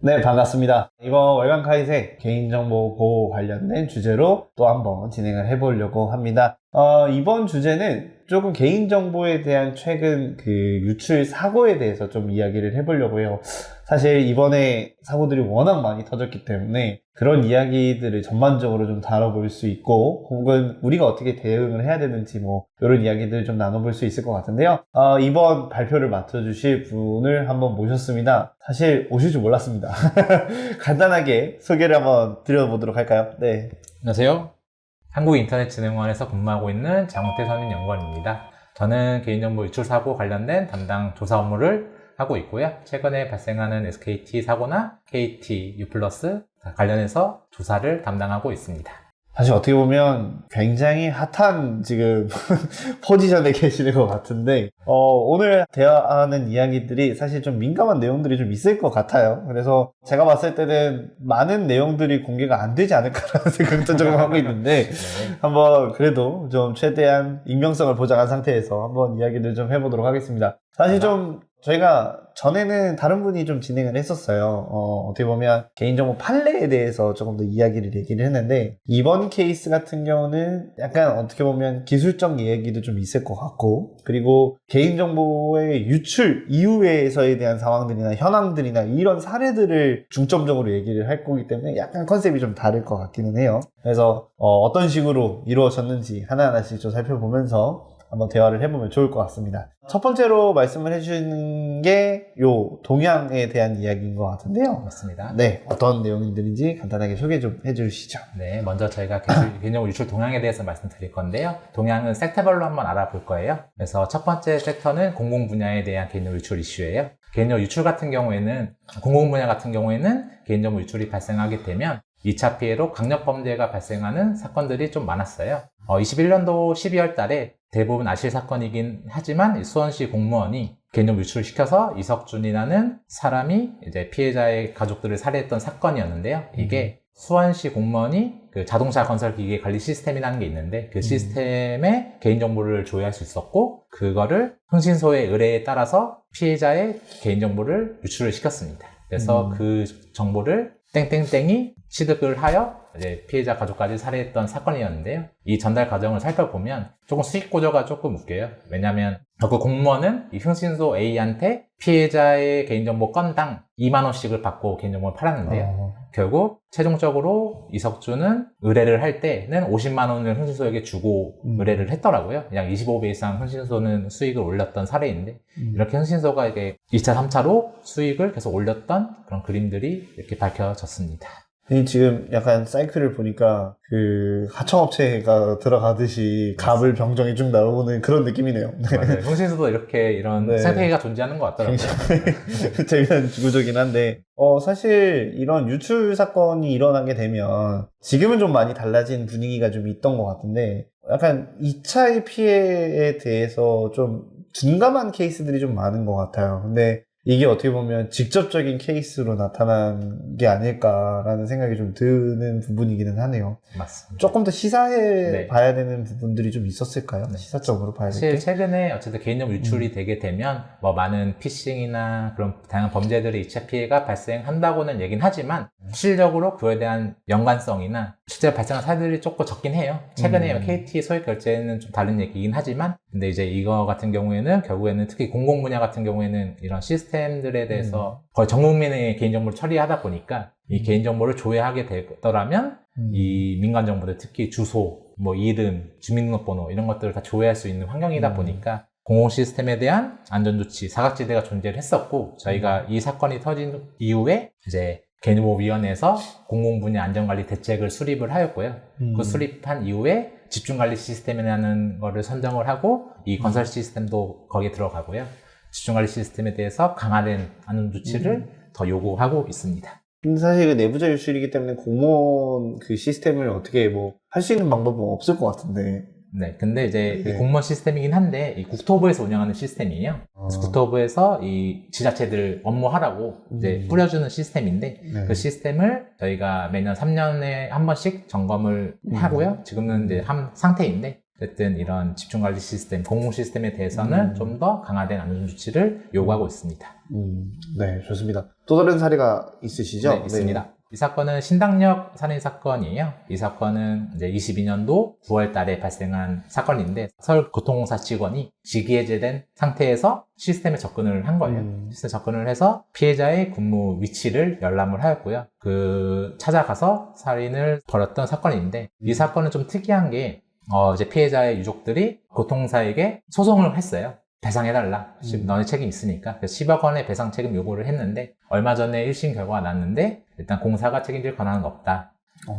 네, 반갑습니다. 이번 월간 카이세 개인정보 보호 관련된 주제로 또 한번 진행을 해보려고 합니다. 이번 주제는 조금 개인정보에 대한 최근 그 유출 사고에 대해서 좀 이야기를 해보려고 해요. 사실 이번에 사고들이 워낙 많이 터졌기 때문에 그런 이야기들을 전반적으로 좀 다뤄볼 수 있고, 혹은 우리가 어떻게 대응을 해야 되는지 이런 이야기들을 좀 나눠볼 수 있을 것 같은데요. 이번 발표를 맡아주실 분을 한번 모셨습니다. 사실 오실 줄 몰랐습니다. 간단하게 소개를 한번 드려보도록 할까요? 네. 안녕하세요. 한국인터넷진흥원에서 근무하고 있는 장훈태 선임연구원입니다. 저는 개인정보 유출 사고 관련된 담당 조사 업무를 하고 있고요. 최근에 발생하는 SKT 사고나 KT, U+ 관련해서 조사를 담당하고 있습니다. 사실 어떻게 보면 굉장히 핫한 지금 포지션에 계시는 것 같은데, 오늘 대화하는 이야기들이 사실 좀 민감한 내용들이 좀 있을 것 같아요. 그래서 제가 봤을 때는 많은 내용들이 공개가 안 되지 않을까라는 생각도 조금 하고 있는데, 네. 한번 그래도 좀 최대한 익명성을 보장한 상태에서 한번 이야기를 좀 해보도록 하겠습니다. 사실 좀 저희가 전에는 다른 분이 좀 진행을 했었어요. 어떻게 보면 개인정보 판례에 대해서 조금 더 얘기를 했는데, 이번 케이스 같은 경우는 약간 어떻게 보면 기술적 얘기도 좀 있을 것 같고, 그리고 개인정보의 유출 이후에서에 대한 상황들이나 현황들이나 이런 사례들을 중점적으로 얘기를 할 거기 때문에 약간 컨셉이 좀 다를 것 같기는 해요. 그래서 어떤 식으로 이루어졌는지 하나하나씩 좀 살펴보면서 한번 대화를 해보면 좋을 것 같습니다. 첫 번째로 말씀을 해주시는 게 요 동향에 대한 이야기인 것 같은데요. 맞습니다. 네, 어떤 내용들인지 간단하게 소개 좀 해주시죠. 네, 먼저 저희가 개인정보 유출 동향에 대해서 말씀드릴 건데요. 동향은 섹터별로 한번 알아볼 거예요. 그래서 첫 번째 섹터는 공공 분야에 대한 개인정보 유출 이슈예요. 개인정보 유출 같은 경우에는, 공공 분야 같은 경우에는 개인정보 유출이 발생하게 되면 2차 피해로 강력범죄가 발생하는 사건들이 좀 많았어요. 21년도 12월 달에 대부분 아실 사건이긴 하지만 수원시 공무원이 개인정보 유출을 시켜서 이석준이라는 사람이 이제 피해자의 가족들을 살해했던 사건이었는데요. 이게 수원시 공무원이 그 자동차 건설 기계 관리 시스템이라는 게 있는데 그 시스템에 개인정보를 조회할 수 있었고, 그거를 흥신소의 의뢰에 따라서 피해자의 개인정보를 유출을 시켰습니다. 그래서 그 정보를 땡땡땡이 취득을 하여 이제 피해자 가족까지 살해했던 사건이었는데요. 이 전달 과정을 살펴보면 조금 수익 구조가 조금 웃겨요. 왜냐하면 그 공무원은 이 흥신소 A한테 피해자의 개인정보 건당 2만원씩을 받고 개인정보를 팔았는데요. 결국 최종적으로 이석준은 의뢰를 할 때는 50만원을 흥신소에게 주고 의뢰를 했더라고요. 약 25배 이상 흥신소는 수익을 올렸던 사례인데, 이렇게 흥신소가 이게 2차, 3차로 수익을 계속 올렸던 그런 그림들이 이렇게 밝혀졌습니다. 지금 약간 사이클을 보니까 그 하청업체가 들어가듯이 갑을 병정이 쭉 나오는 그런 느낌이네요. 네. 맞아요. 흥신소도 이런 네. 생태계가 존재하는 것 같더라고요. 굉장히 재미난 구조긴 한데, 사실 이런 유출 사건이 일어나게 되면 지금은 좀 많이 달라진 분위기가 좀 있던 것 같은데, 약간 2차의 피해에 대해서 좀 둔감한 케이스들이 좀 많은 것 같아요. 근데 이게 어떻게 보면 직접적인 케이스로 나타난 게 아닐까라는 생각이 좀 드는 부분이기는 하네요. 맞습니다. 조금 더 시사해 네. 봐야 되는 부분들이 좀 있었을까요? 네. 시사적으로 봐야 될 사실 때? 최근에 어쨌든 개인정보 유출이 되게 되면 많은 피싱이나 그런 다양한 범죄들의 2차 피해가 발생한다고는 얘기는 하지만, 실질적으로 그에 대한 연관성이나 실제로 발생한 사례들이 조금 적긴 해요. 최근에 KT 소액 결제는 좀 다른 얘기긴 하지만, 근데 이제 이거 같은 경우에는 결국에는 특히 공공 분야 같은 경우에는 이런 시스템들에 대해서 거의 전 국민의 개인정보를 처리하다 보니까 이 개인정보를 조회하게 되더라면 이 민간 정보들, 특히 주소, 이름, 주민등록번호 이런 것들을 다 조회할 수 있는 환경이다 보니까 공공 시스템에 대한 안전조치, 사각지대가 존재를 했었고, 저희가 이 사건이 터진 이후에 이제 개인정보위원회에서 공공분야 안전관리 대책을 수립을 하였고요. 그 수립한 이후에 집중관리 시스템이라는 거를 선정을 하고, 이 건설 시스템도 거기에 들어가고요. 집중관리 시스템에 대해서 강화된 안전조치를 더 요구하고 있습니다. 근데 사실 그 내부자 유출이기 때문에 공무원 그 시스템을 어떻게 할 수 있는 방법은 없을 것 같은데. 네, 근데 이제 네. 이 공무원 시스템이긴 한데 이 국토부에서 운영하는 시스템이에요. 그래서 국토부에서 이 지자체들 업무하라고 이제 뿌려주는 시스템인데, 네. 그 시스템을 저희가 매년 3년에 한 번씩 점검을 하고요. 지금은 이제 한 상태인데, 어쨌든 이런 집중관리 시스템, 공공 시스템에 대해서는 좀 더 강화된 안전 조치를 요구하고 있습니다. 네, 좋습니다. 또 다른 사례가 있으시죠? 네, 있습니다. 이 사건은 신당역 살인 사건이에요. 이 사건은 이제 22년도 9월 달에 발생한 사건인데 서울교통공사 직원이 직위해제된 상태에서 시스템에 접근을 한 거예요. 시스템에 접근을 해서 피해자의 근무 위치를 열람을 하였고요. 찾아가서 살인을 벌였던 사건인데 이 사건은 좀 특이한 게 이제 피해자의 유족들이 교통사에게 소송을 했어요. 배상해달라. 너네 책임 있으니까. 그래서 10억 원의 배상 책임 요구를 했는데 얼마 전에 1심 결과가 났는데 일단 공사가 책임질 권한은 없다.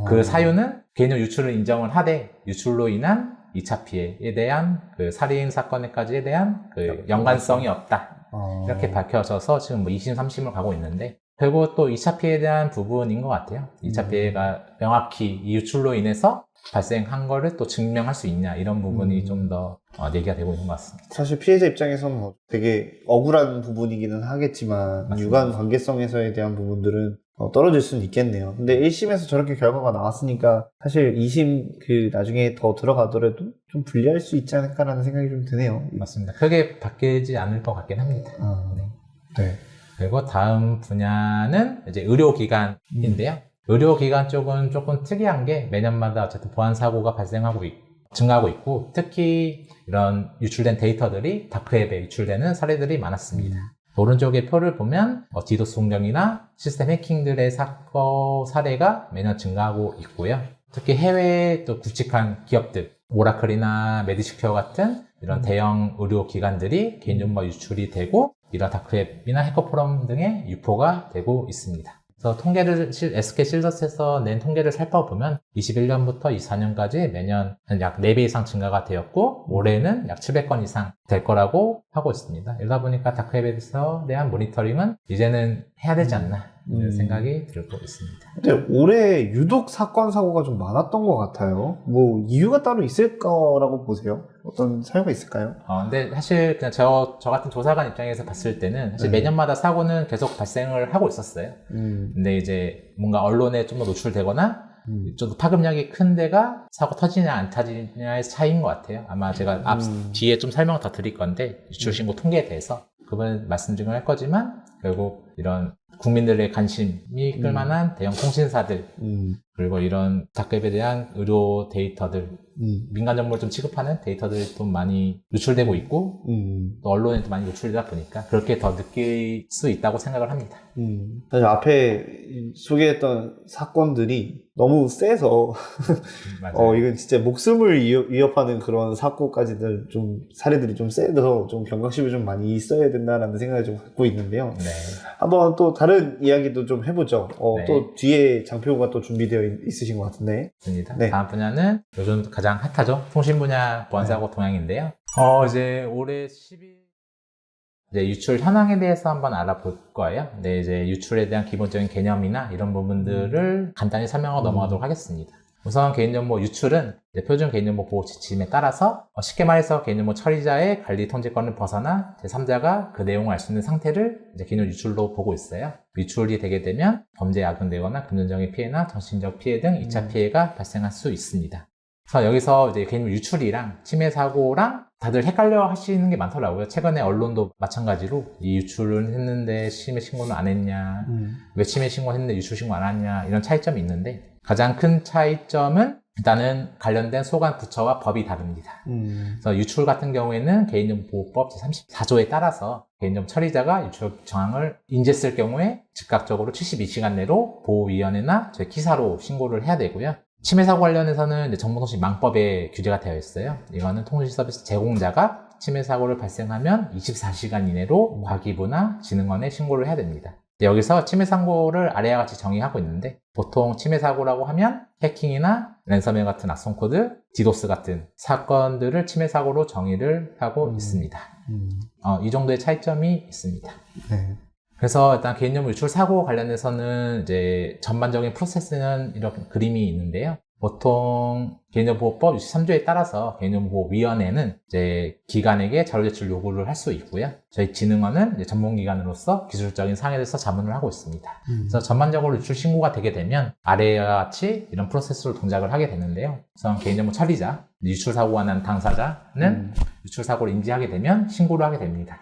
그 사유는 개인적 유출을 인정을 하되 유출로 인한 2차 피해에 대한 그 살인 사건에까지에 대한 그 연관성이 없다. 이렇게 밝혀져서 지금 뭐 2심, 3심을 가고 있는데 결국 또 2차 피해에 대한 부분인 것 같아요. 2차 피해가 명확히 이 유출로 인해서 발생한 거를 또 증명할 수 있냐 이런 부분이 좀 더 얘기가 되고 있는 것 같습니다. 사실 피해자 입장에서는 뭐 되게 억울한 부분이기는 하겠지만 맞습니다. 유관 관계성에서에 대한 부분들은 떨어질 수는 있겠네요. 근데 1심에서 저렇게 결과가 나왔으니까 사실 2심 나중에 더 들어가더라도 좀 불리할 수 있지 않을까라는 생각이 좀 드네요. 맞습니다. 크게 바뀌지 않을 것 같긴 합니다. 네. 그리고 다음 분야는 이제 의료기관인데요. 의료기관 쪽은 조금 특이한 게 매년마다 어쨌든 보안 사고가 증가하고 있고 특히 이런 유출된 데이터들이 다크웹에 유출되는 사례들이 많았습니다. 오른쪽에 표를 보면 디도스 공격이나 시스템 해킹들의 사례가 매년 증가하고 있고요. 특히 해외의 또 굵직한 기업들, 오라클이나 메디시큐어 같은 이런 대형 의료기관들이 개인정보가 유출이 되고 이런 다크웹이나 해커포럼 등의 유포가 되고 있습니다. 그래서 통계를 SK 실더스에서 낸 통계를 살펴보면 21년부터 24년까지 매년 약 4배 이상 증가가 되었고 올해는 약 700건 이상 될 거라고 하고 있습니다. 이러다 보니까 다크웹에 대한 모니터링은 이제는 해야 되지 않나 이런 생각이 들고 있습니다. 근데 올해 유독 사건 사고가 좀 많았던 것 같아요. 뭐 이유가 따로 있을 거라고 보세요? 어떤 사유가 있을까요? 근데 사실 그냥 저 같은 조사관 입장에서 봤을 때는 사실 매년마다 사고는 계속 발생을 하고 있었어요. 근데 이제 뭔가 언론에 좀 더 노출되거나 좀 파급력이 큰 데가 사고 터지냐 안 터지냐의 차이인 것 같아요. 아마 제가 뒤에 좀 설명을 더 드릴 건데 유출 신고 통계에 대해서 그건 말씀드리긴 할 거지만 결국 이런 국민들의 관심이 끌만한 대형 통신사들 그리고 이런 다크웹에 대한 의료 데이터들 민간 정보를 좀 취급하는 데이터들이 좀 많이 유출되고 있고 또 언론에 또 많이 노출되다 보니까 그렇게 더 느낄 수 있다고 생각을 합니다. 사실 앞에 소개했던 사건들이 너무 세서 맞아요. 이건 진짜 목숨을 위협하는 그런 사고까지들 좀 사례들이 좀 세서 좀 경각심이 좀 많이 있어야 된다라는 생각을 좀 갖고 있는데요. 네. 한번 또 다른 이야기도 좀 해보죠. 네. 또 뒤에 장표가 또 준비되어 있으신 것 같은데. 맞습니다. 네. 다음 분야는 요즘 가장 핫하죠. 통신 분야 보안사고 동향인데요. 이제 올해 10일 이제 유출 현황에 대해서 한번 알아볼 거예요. 네, 이제 유출에 대한 기본적인 개념이나 이런 부분들을 간단히 설명하고 넘어가도록 하겠습니다. 우선 개인정보 유출은 이제 표준 개인정보 보호 지침에 따라서 쉽게 말해서 개인정보 처리자의 관리 통제권을 벗어나 제3자가 그 내용을 알 수 있는 상태를 이제 개인정보 유출로 보고 있어요. 유출이 되게 되면 범죄에 악용되거나 금전적인 피해나 정신적 피해 등 2차 피해가 발생할 수 있습니다. 그래서 여기서 이제 개인정보 유출이랑 침해 사고랑 다들 헷갈려 하시는 게 많더라고요. 최근에 언론도 마찬가지로 이 유출을 했는데 침해 신고는 안 했냐, 왜 침해 신고했는데 유출 신고 안 했냐 이런 차이점이 있는데 가장 큰 차이점은 일단은 관련된 소관 부처와 법이 다릅니다. 그래서 유출 같은 경우에는 개인정보보호법 제34조에 따라서 개인정보 처리자가 유출 정황을 인지했을 경우에 즉각적으로 72시간 내로 보호위원회나 저희 기사로 신고를 해야 되고요. 침해 사고 관련해서는 이제 정보통신망법에 규제가 되어 있어요. 이거는 통신 서비스 제공자가 침해 사고를 발생하면 24시간 이내로 과기부나 진흥원에 신고를 해야 됩니다. 여기서 침해 사고를 아래와 같이 정의하고 있는데 보통 침해 사고라고 하면 해킹이나 랜섬웨어 같은 악성코드, 디도스 같은 사건들을 침해 사고로 정의를 하고 있습니다. 이 정도의 차이점이 있습니다. 네. 그래서 일단 개인정보 유출 사고 관련해서는 이제 전반적인 프로세스는 이런 그림이 있는데요. 보통 개인정보보호법 63조에 따라서 개인정보보호위원회는 이제 기관에게 자료 제출 요구를 할 수 있고요. 저희 진흥원은 이제 전문기관으로서 기술적인 사항에 대해서 자문을 하고 있습니다. 그래서 전반적으로 유출 신고가 되게 되면 아래와 같이 이런 프로세스로 동작을 하게 되는데요. 우선 개인정보 처리자, 유출 사고가 난 당사자는 유출 사고를 인지하게 되면 신고를 하게 됩니다.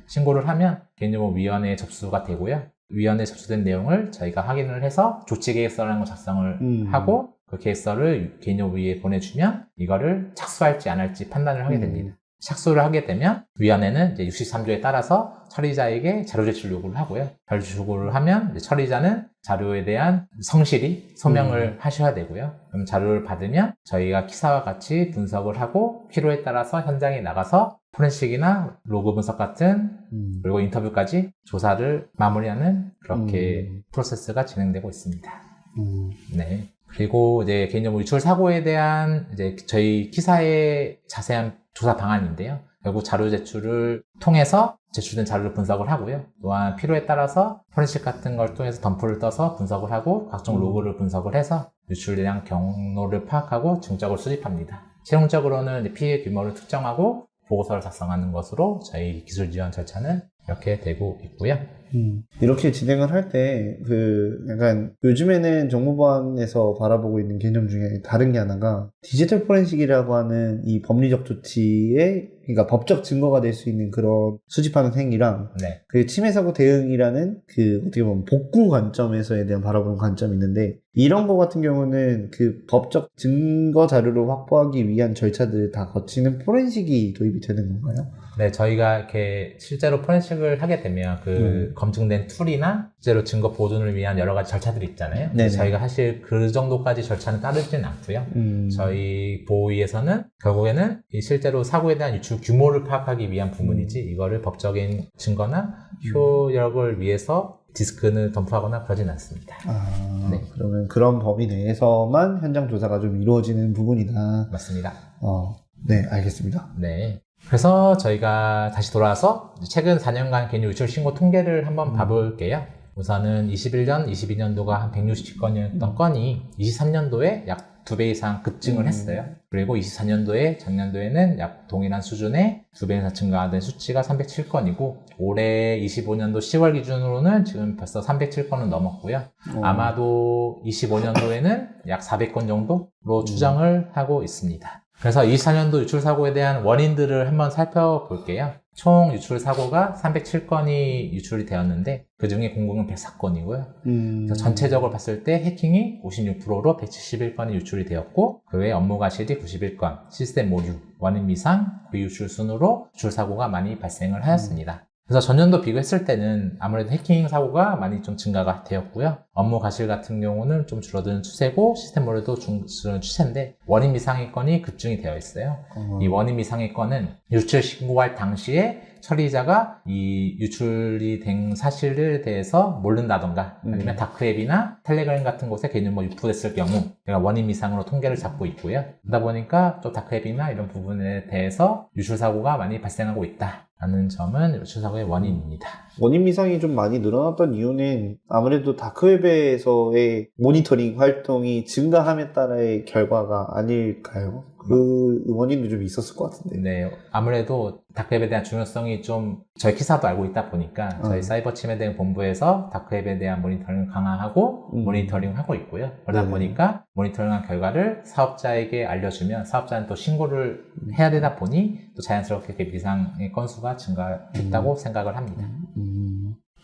신고를 하면 개인정보위원회에 접수가 되고요. 위원회에 접수된 내용을 저희가 확인을 해서 조치계획서라는 걸 작성을 하고 그 계획서를 개인정보위에 보내주면 이거를 착수할지 안 할지 판단을 하게 됩니다. 착수를 하게 되면 위원회는 이제 63조에 따라서 처리자에게 자료 제출 요구를 하고요. 자료 제출 요구를 하면 이제 처리자는 자료에 대한 성실히 소명을 하셔야 되고요. 그럼 자료를 받으면 저희가 기사와 같이 분석을 하고 필요에 따라서 현장에 나가서 포렌식이나 로그 분석 같은 그리고 인터뷰까지 조사를 마무리하는 그렇게 프로세스가 진행되고 있습니다. 네. 그리고 이제 개인정보 유출 사고에 대한 이제 저희 기사의 자세한 조사 방안인데요. 결국 자료 제출을 통해서 제출된 자료를 분석을 하고요. 또한 필요에 따라서 포렌식 같은 걸 통해서 덤프를 떠서 분석을 하고 각종 로그를 분석을 해서 유출에 대한 경로를 파악하고 증적을 수집합니다. 최종적으로는 이제 피해 규모를 특정하고 보고서를 작성하는 것으로 저희 기술 지원 절차는 이렇게 되고 있고요. 이렇게 진행을 할 때, 약간, 요즘에는 정보보안에서 바라보고 있는 개념 중에 다른 게 하나가, 디지털 포렌식이라고 하는 이 법리적 조치에, 그러니까 법적 증거가 될 수 있는 그런 수집하는 행위랑, 네. 그 침해 사고 대응이라는 어떻게 보면 복구 관점에서에 대한 바라보는 관점이 있는데, 이런 거 같은 경우는 그 법적 증거 자료를 확보하기 위한 절차들을 다 거치는 포렌식이 도입이 되는 건가요? 네, 저희가 이렇게 실제로 포렌식을 하게 되면 검증된 툴이나 실제로 증거 보존을 위한 여러 가지 절차들이 있잖아요. 저희가 사실 그 정도까지 절차는 따르지는 않고요. 저희 보호위에서는 결국에는 이 실제로 사고에 대한 유출 규모를 파악하기 위한 부분이지 이거를 법적인 증거나 효력을 위해서 디스크는 덤프하거나 그러진 않습니다. 네. 그러면 그런 범위 내에서만 현장 조사가 좀 이루어지는 부분이다. 맞습니다. 네, 알겠습니다. 네. 그래서 저희가 다시 돌아와서 최근 4년간 개인 유출 신고 통계를 한번 봐볼게요. 우선은 21년, 22년도가 한 160건이었던 건이 23년도에 약 2배 이상 급증을 했어요. 그리고 24년도에 작년도에는 약 동일한 수준의 2배 이상 증가된 수치가 307건이고 올해 25년도 10월 기준으로는 지금 벌써 307건은 넘었고요. 아마도 25년도에는 약 400건 정도로 추정을 하고 있습니다. 그래서 24년도 유출 사고에 대한 원인들을 한번 살펴볼게요. 총 유출 사고가 307건이 유출이 되었는데 그 중에 공공은 104건이고요. 그래서 전체적으로 봤을 때 해킹이 56%로 171건이 유출이 되었고 그 외에 업무 과실이 91건, 시스템 오류, 원인 미상, 비유출 순으로 유출 사고가 많이 발생을 하였습니다. 그래서 전년도 비교했을 때는 아무래도 해킹 사고가 많이 좀 증가가 되었고요. 업무 과실 같은 경우는 좀 줄어드는 추세고 시스템 오류도 줄어드는 추세인데 원인 미상의 건이 급증이 되어 있어요. 이 원인 미상의 건은 유출 신고할 당시에 처리자가 이 유출이 된 사실에 대해서 모른다던가 아니면 다크웹이나 텔레그램 같은 곳에 개인정보 유포됐을 경우 내가 원인 미상으로 통계를 잡고 있고요. 그러다 보니까 또 다크웹이나 이런 부분에 대해서 유출 사고가 많이 발생하고 있다 라는 점은 유출 사고의 원인입니다. 원인 미상이 좀 많이 늘어났던 이유는 아무래도 다크웹에서의 모니터링 활동이 증가함에 따라의 결과가 아닐까요? 그 원인도 좀 있었을 것 같은데. 네, 아무래도 다크웹에 대한 중요성이 좀 저희 기사도 알고 있다 보니까 저희 사이버 침해 대응 본부에서 다크웹에 대한 모니터링을 강화하고 모니터링을 하고 있고요. 그러다 보니까 모니터링한 결과를 사업자에게 알려주면 사업자는 또 신고를 해야 되다 보니 또 자연스럽게 그 미상의 건수가 증가했다고 생각을 합니다.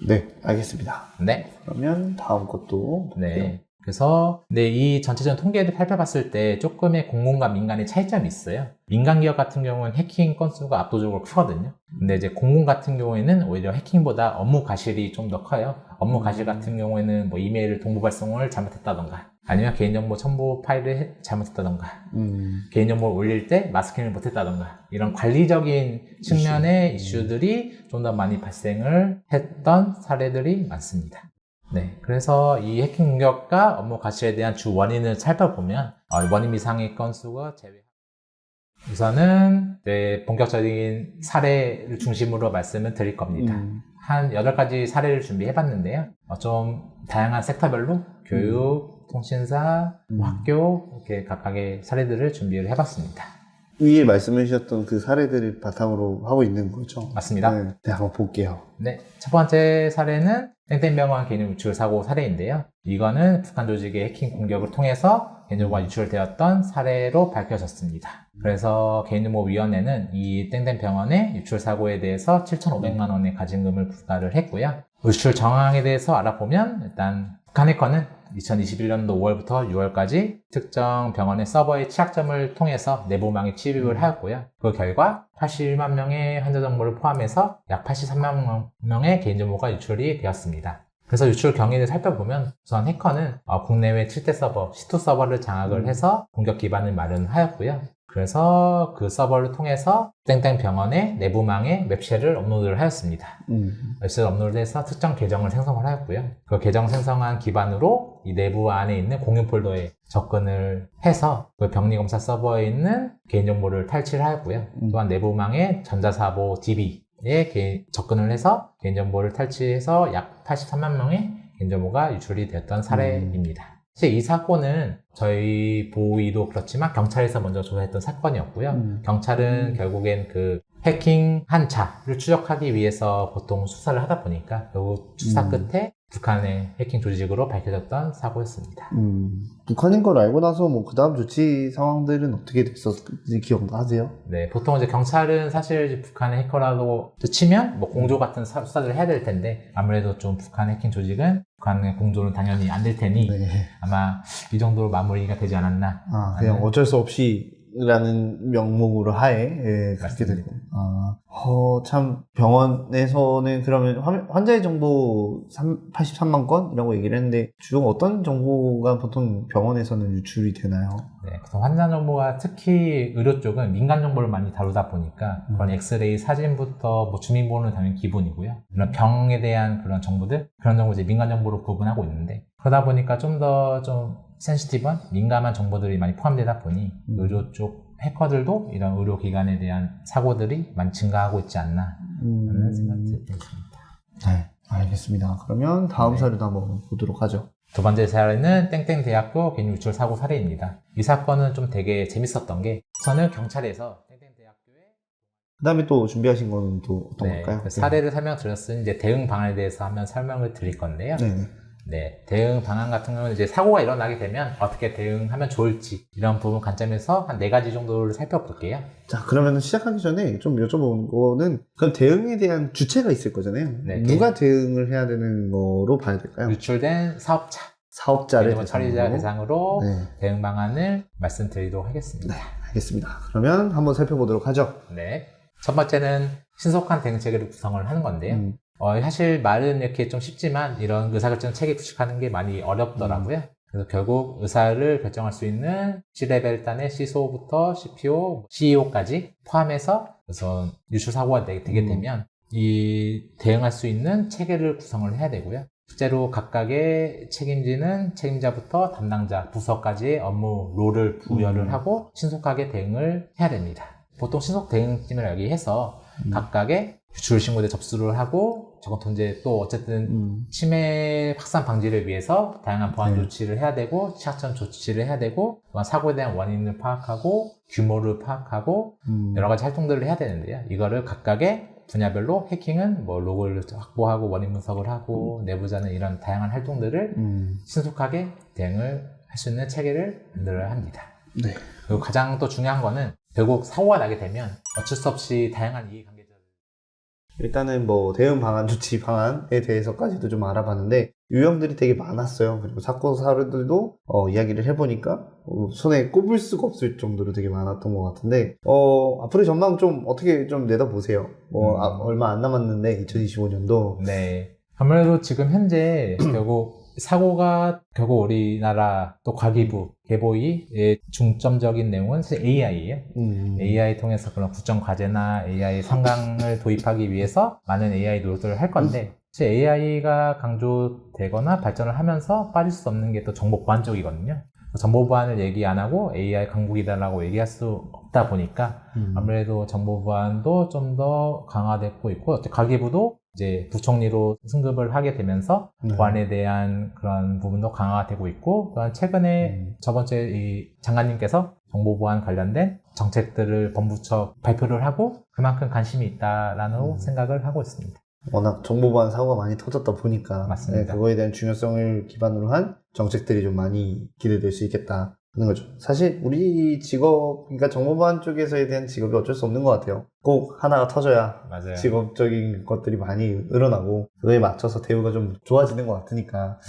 네, 알겠습니다. 네. 그러면 다음 것도. 네. 그래서 이 전체적인 통계를 살펴봤을 때 조금의 공공과 민간의 차이점이 있어요. 민간 기업 같은 경우는 해킹 건수가 압도적으로 크거든요. 근데 이제 공공 같은 경우에는 오히려 해킹보다 업무 과실이 좀 더 커요. 업무 과실 같은 경우에는 뭐 이메일 동부 발송을 잘못했다던가 아니면 개인정보 첨부 파일을 잘못했다던가 개인정보를 올릴 때 마스킹을 못했다던가 이런 관리적인 측면의 이슈들이 좀 더 많이 발생을 했던 사례들이 많습니다. 네, 그래서 이 해킹 공격과 업무 과실에 대한 주 원인을 살펴보면 원인 미상의 건수가 제외 우선은 이제 본격적인 사례를 중심으로 말씀을 드릴 겁니다. 한 8가지 사례를 준비해 봤는데요. 좀 다양한 섹터별로 교육, 통신사, 학교 이렇게 각각의 사례들을 준비를 해 봤습니다. 위에 말씀해 주셨던 그 사례들을 바탕으로 하고 있는 거죠? 맞습니다. 네, 네, 한번 볼게요. 네, 첫 번째 사례는 땡땡병원 개인정보 유출 사고 사례인데요. 이거는 북한 조직의 해킹 공격을 통해서 개인정보가 유출되었던 사례로 밝혀졌습니다. 그래서 개인정보위원회는 이 땡땡병원의 유출 사고에 대해서 7,500만 원의 가징금을 부과를 했고요. 유출 정황에 대해서 알아보면 일단 북한 해커는 2021년도 5월부터 6월까지 특정 병원의 서버의 취약점을 통해서 내부망에 침입을 하였고요. 그 결과 81만 명의 환자 정보를 포함해서 약 83만 명의 개인정보가 유출이 되었습니다. 그래서 유출 경위를 살펴보면 우선 해커는 국내외 7대 서버, C2 서버를 장악을 해서 공격 기반을 마련하였고요. 그래서 그 서버를 통해서 땡땡 병원의 내부망에 웹쉘을 업로드를 하였습니다. 웹쉘을 업로드해서 특정 계정을 생성을 하였고요. 그 계정 생성한 기반으로 이 내부 안에 있는 공유 폴더에 접근을 해서 그 병리검사 서버에 있는 개인정보를 탈취를 하였고요. 또한 내부망에 전자사보 DB에 접근을 해서 개인정보를 탈취해서 약 83만 명의 개인정보가 유출이 되었던 사례입니다. 사실 이 사건은 저희 보위도 그렇지만 경찰에서 먼저 조사했던 사건이었고요. 경찰은 결국엔 그 해킹한 자를 추적하기 위해서 보통 수사를 하다 보니까 결국 수사 끝에 북한의 해킹 조직으로 밝혀졌던 사고였습니다. 북한인 걸 알고 나서 뭐 그 다음 조치 상황들은 어떻게 됐었는지 기억나세요? 네, 보통 이제 경찰은 사실 북한의 해커라고 치면 뭐 공조 같은 수사를 해야 될 텐데 아무래도 좀 북한 해킹 조직은 북한의 공조는 당연히 안 될 테니 네. 아마 이 정도로 마무리가 되지 않았나. 그냥 어쩔 수 없이 라는 명목으로 하에 그렇게 맞습니다. 됐고 참 병원에서는 그러면 환자의 정보 83만 건 이라고 얘기를 했는데 주로 어떤 정보가 보통 병원에서는 유출이 되나요? 네, 보통 환자 정보가 특히 의료 쪽은 민간 정보를 많이 다루다 보니까 그런 엑스레이 사진부터 뭐 주민번호는 당연히 기본이고요. 이런 병에 대한 그런 정보들 그런 정보 이제 민간 정보로 구분하고 있는데 그러다 보니까 좀 더 좀 센시티브한 민감한 정보들이 많이 포함되다 보니 의료 쪽 해커들도 이런 의료기관에 대한 사고들이 많이 증가하고 있지 않나 하는 생각이 듭니다. 네, 알겠습니다. 그러면 다음 사례도 한번 보도록 하죠. 두 번째 사례는 땡땡대학교 개인 유출 사고 사례입니다. 이 사건은 좀 되게 재밌었던 게 우선은 경찰에서 땡땡대학교에 그 다음에 또 준비하신 건 또 어떤 걸까요? 그 사례를 설명드렸으니 이제 대응 방안에 대해서 한번 설명을 드릴 건데요. 네네. 네, 대응 방안 같은 경우는 이제 사고가 일어나게 되면 어떻게 대응하면 좋을지 이런 부분 관점에서 한 4가지 정도를 살펴볼게요. 자, 그러면 시작하기 전에 좀 여쭤본 거는 그럼 대응에 대한 주체가 있을 거잖아요. 네, 누가 대응을 해야 되는 거로 봐야 될까요? 유출된 사업자, 사업자를 처리자 대상으로 네. 대응 방안을 말씀드리도록 하겠습니다. 네, 알겠습니다. 그러면 한번 살펴보도록 하죠. 네, 첫 번째는 신속한 대응 체계를 구성을 하는 건데요. 사실 말은 이렇게 좀 쉽지만 이런 의사결정 체계 구축하는 게 많이 어렵더라고요. 그래서 결국 의사를 결정할 수 있는 C레벨 단의 CSO부터 CPO, CEO까지 포함해서 우선 유출 사고가 되게 되면 이 대응할 수 있는 체계를 구성을 해야 되고요. 실제로 각각의 책임지는 책임자부터 담당자, 부서까지의 업무 롤을 부여를 하고 신속하게 대응을 해야 됩니다. 보통 신속 대응팀을 여기 해서 각각의 유출 신고에 접수를 하고 저것도 이제 또 어쨌든 치매 확산 방지를 위해서 다양한 보안 조치를 해야 되고 취약점 조치를 해야 되고 또한 사고에 대한 원인을 파악하고 규모를 파악하고 여러 가지 활동들을 해야 되는데요. 이거를 각각의 분야별로 해킹은 뭐 로그를 확보하고 원인 분석을 하고 내부자는 이런 다양한 활동들을 신속하게 대응을 할 수 있는 체계를 만들어야 합니다. 네. 그리고 가장 또 중요한 거는 결국 사고가 나게 되면 어쩔 수 없이 다양한 이해관계자들 일단은 뭐 대응 방안, 조치 방안에 대해서까지도 좀 알아봤는데 유형들이 되게 많았어요. 그리고 사건 사례들도 이야기를 해보니까 손에 꼽을 수가 없을 정도로 되게 많았던 것 같은데 앞으로의 전망 좀 어떻게 좀 내다보세요. 얼마 안 남았는데 2025년도 네. 아무래도 지금 현재 결국 사고가 결국 우리나라 또 과기부 개보위의 중점적인 내용은 사실 AI예요. AI 통해서 그런 국정과제나 AI 성강을 도입하기 위해서 많은 AI 노력들을 할 건데 사실 AI가 강조되거나 발전을 하면서 빠질 수 없는 게 또 정보 보안 쪽이거든요. 정보 보안을 얘기 안 하고 AI 강국이다라고 얘기할 수 없다 보니까 아무래도 정보 보안도 좀 더 강화되고 있고 가계부도 이제 부총리로 승급을 하게 되면서 보안에 대한 그런 부분도 강화되고 있고 또한 최근에 저번 주에 이 장관님께서 정보 보안 관련된 정책들을 본부처 발표를 하고 그만큼 관심이 있다라는 생각을 하고 있습니다. 워낙 정보보안 사고가 많이 터졌다 보니까 맞습니다. 그거에 대한 중요성을 기반으로 한 정책들이 좀 많이 기대될 수 있겠다 하는 거죠. 사실 우리 직업, 그러니까 정보보안 쪽에서에 대한 직업이 어쩔 수 없는 것 같아요. 꼭 하나가 터져야 맞아요. 직업적인 것들이 많이 늘어나고 그거에 맞춰서 대우가 좀 좋아지는 것 같으니까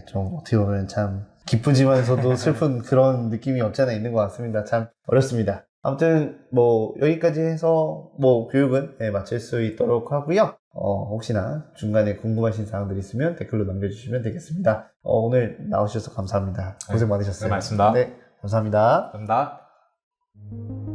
좀 어떻게 보면 참 기쁘지만서도 슬픈 그런 느낌이 없지 않아 있는 것 같습니다. 참 어렵습니다. 아무튼 뭐 여기까지 해서 뭐 교육은 마칠 수 있도록 하고요. 혹시나 중간에 궁금하신 사항들이 있으면 댓글로 남겨주시면 되겠습니다. 오늘 나오셔서 감사합니다. 고생 많으셨어요. 네, 고맙습니다. 네, 감사합니다. 감사합니다.